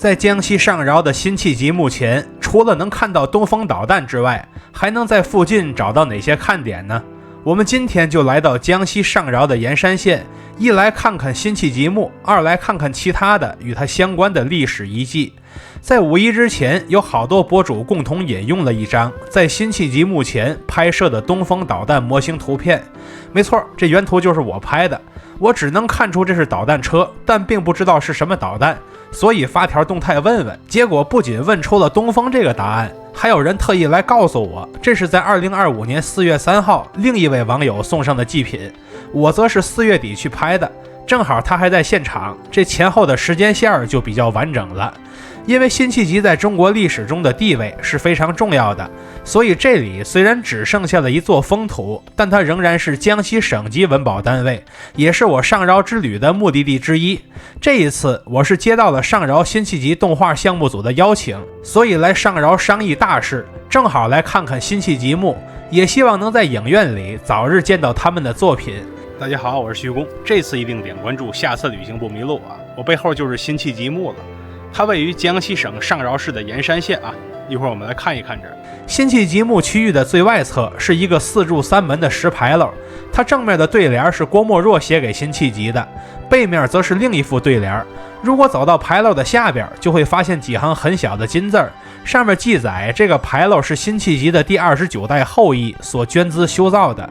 在江西上饶的辛弃疾墓前，除了能看到东风导弹之外，还能在附近找到哪些看点呢？我们今天就来到江西上饶的盐山县，一来看看辛弃疾墓，二来看看其他的与他相关的历史遗迹。在五一之前，有好多博主共同引用了一张在辛弃疾墓前拍摄的东风导弹模型图片。没错，这原图就是我拍的。我只能看出这是导弹车，但并不知道是什么导弹，所以发条动态问问。结果不仅问出了东风这个答案，还有人特意来告诉我，这是在2025年4月3号另一位网友送上的祭品。我则是4月底去拍的，正好他还在现场，这前后的时间线就比较完整了。因为辛弃疾在中国历史中的地位是非常重要的，所以这里虽然只剩下了一座封土，但它仍然是江西省级文保单位，也是我上饶之旅的目的地之一。这一次我是接到了上饶辛弃疾动画项目组的邀请，所以来上饶商议大事，正好来看看辛弃疾墓，也希望能在影院里早日见到他们的作品。大家好，我是徐工，这次一定点关注，下次旅行不迷路啊！我背后就是辛弃疾墓了。它位于江西省上饶市的盐山县啊，一会儿我们来看一看这儿。辛弃疾墓区域的最外侧是一个4柱3门的石牌楼，它正面的对联是郭沫若写给辛弃疾的，背面则是另一副对联。如果走到牌楼的下边，就会发现几行很小的金字儿，上面记载这个牌楼是辛弃疾的第29代后裔所捐资修造的。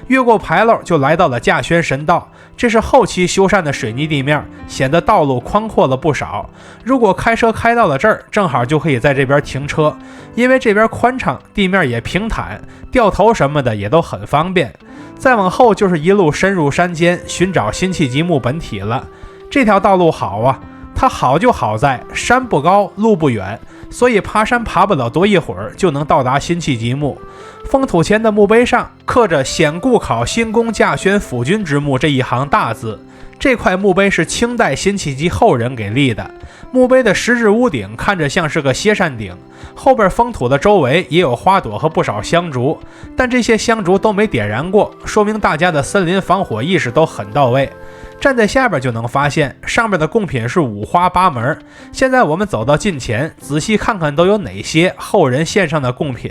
越过牌楼就来到了稼轩神道，这是后期修缮的水泥地面，显得道路宽阔了不少。如果开车开到了这儿，正好就可以在这边停车，因为这边宽敞，地面也平坦，掉头什么的也都很方便。再往后就是一路深入山间，寻找辛弃疾墓本体了。这条道路好啊，它好就好在山不高，路不远，所以爬山爬不了多一会儿就能到达辛弃疾墓。封土前的墓碑上刻着显故考新公稼轩辅君之墓这一行大字，这块墓碑是清代辛弃疾后人给立的。墓碑的石质屋顶看着像是个歇山顶，后边封土的周围也有花朵和不少香烛，但这些香烛都没点燃过，说明大家的森林防火意识都很到位。站在下边就能发现，上面的贡品是五花八门。现在我们走到近前，仔细看看都有哪些后人献上的贡品。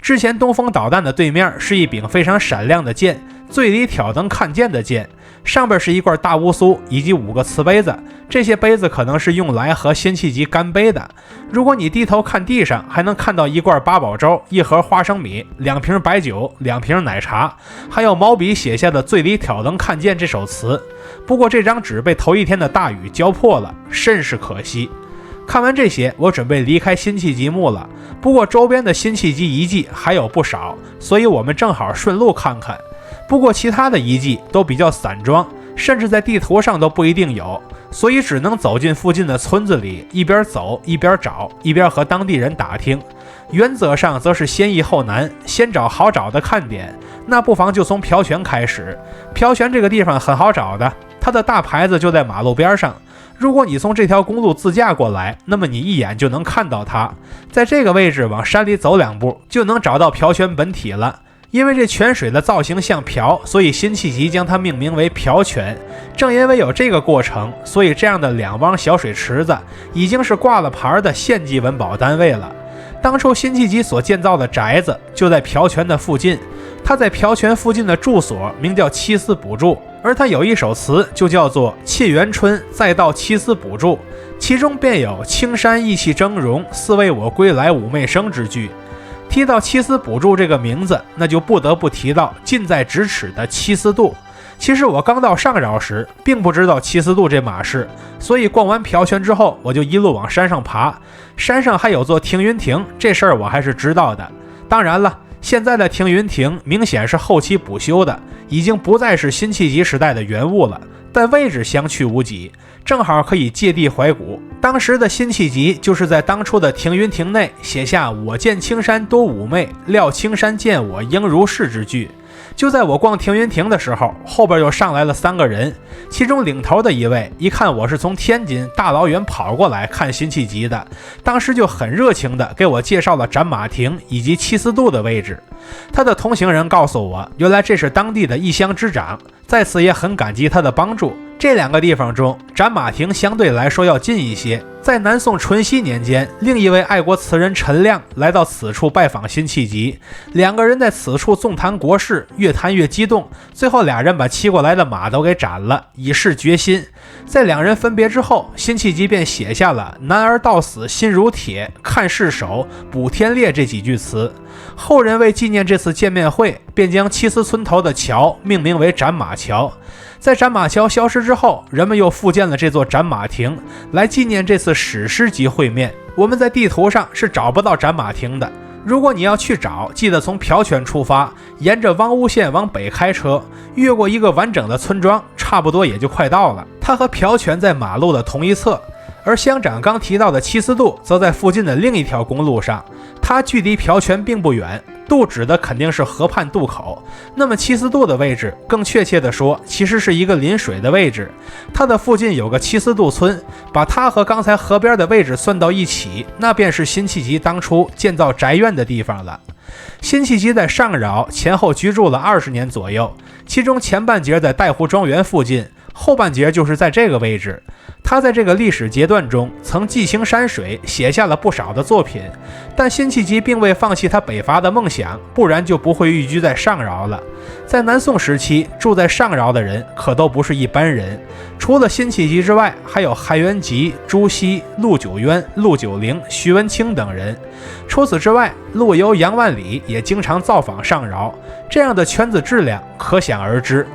之前东风导弹的对面是一柄非常闪亮的剑，醉里挑灯看剑的剑，上边是一罐大乌苏以及5个瓷杯子，这些杯子可能是用来和辛弃疾干杯的。如果你低头看地上，还能看到一罐八宝粥、1盒花生米、2瓶白酒、2瓶奶茶，还有毛笔写下的醉里挑灯看剑这首词。不过这张纸被头一天的大雨浇破了，甚是可惜。看完这些，我准备离开辛弃疾墓了。不过周边的辛弃疾遗迹还有不少，所以我们正好顺路看看。不过其他的遗迹都比较散装，甚至在地图上都不一定有，所以只能走进附近的村子里，一边走一边找，一边和当地人打听。原则上则是先易后难，先找好找的看点。那不妨就从朴泉开始。朴泉这个地方很好找的，它的大牌子就在马路边上。如果你从这条公路自驾过来，那么你一眼就能看到它。在这个位置往山里走2步，就能找到朴泉本体了。因为这泉水的造型像瓢，所以辛弃疾将它命名为朴泉。正因为有这个过程，所以这样的2汪小水池子已经是挂了牌的县级文保单位了。当初辛弃疾所建造的宅子就在朴泉的附近，他在朴泉附近的住所名叫七思补住，而他有一首词就叫做沁园春再到七思补住，其中便有青山意气峥嵘，似为我归来妩媚生之句。提到七思补住这个名字，那就不得不提到近在咫尺的七思渡。其实我刚到上饶时并不知道七思渡这码事，所以逛完朴泉之后，我就一路往山上爬。山上还有座停云亭，这事儿我还是知道的。当然了，现在的停云亭明显是后期补修的，已经不再是辛弃疾时代的原物了，但位置相去无几，正好可以借地怀古。当时的辛弃疾就是在当初的停云亭内写下我见青山多妩媚，料青山见我应如是之句。就在我逛停云亭的时候，后边又上来了3个人，其中领头的一位一看我是从天津大老远跑过来看辛弃疾的，当时就很热情的给我介绍了斩马亭以及七思渡的位置。他的同行人告诉我，原来这是当地的异乡之长，在此也很感激他的帮助。这两个地方中，斩马亭相对来说要近一些。在南宋淳熙年间，另一位爱国词人陈亮来到此处拜访辛弃疾，两个人在此处纵谈国事，越谈越激动，最后俩人把骑过来的马都给斩了，以示决心。在两人分别之后，辛弃疾便写下了男儿到死心如铁，看世手，补天裂这几句词。后人为纪念这次见面会，便将七司村头的桥命名为斩马桥。在斩马桥消失之后，人们又复建了这座斩马亭，来纪念这次史诗级会面。我们在地图上是找不到斩马亭的，如果你要去找，记得从朴泉出发，沿着汪坞线往北开车，越过一个完整的村庄，差不多也就快到了。它和朴泉在马路的同一侧，而乡长刚提到的七司渡则在附近的另一条公路上，它距离朴泉并不远，渡指的肯定是河畔渡口。那么七司渡的位置，更确切的说，其实是一个临水的位置。它的附近有个七司渡村，把它和刚才河边的位置算到一起，那便是辛弃疾当初建造宅院的地方了。辛弃疾在上饶前后居住了20年左右，其中前半截在带湖庄园附近，后半截就是在这个位置。他在这个历史阶段中曾记清山水，写下了不少的作品，但辛弃疾并未放弃他北伐的梦想，不然就不会寓居在上饶了。在南宋时期，住在上饶的人可都不是一般人，除了辛弃疾之外，还有韩元吉、朱熹、陆九渊、陆九龄、徐文清等人。除此之外，陆游、杨万里也经常造访上饶，这样的圈子质量可想而知。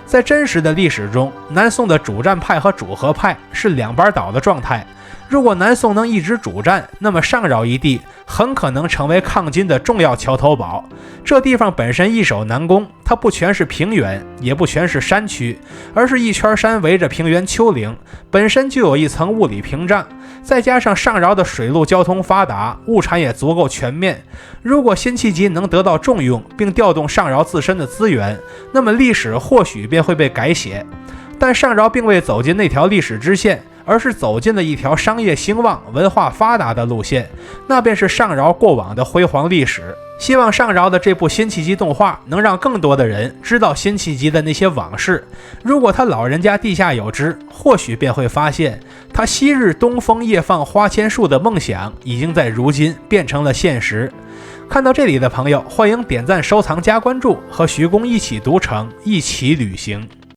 在真实的历史中，南宋的主战派和主和派是两边倒的状态。如果南宋能一直主战，那么上饶一地很可能成为抗金的重要桥头堡。这地方本身易守难攻，它不全是平原，也不全是山区，而是一圈山围着平原丘陵，本身就有一层物理屏障，再加上上饶的水陆交通发达，物产也足够全面。如果辛弃疾能得到重用，并调动上饶自身的资源，那么历史或许便会被改写。但上饶并未走进那条历史支线，而是走进了一条商业兴旺、文化发达的路线，那便是上饶过往的辉煌历史。希望上饶的这部辛弃疾动画能让更多的人知道辛弃疾的那些往事。如果他老人家地下有知，或许便会发现，他昔日东风夜放花千树的梦想，已经在如今变成了现实。看到这里的朋友，欢迎点赞、收藏、加关注，和徐公一起读城，一起旅行。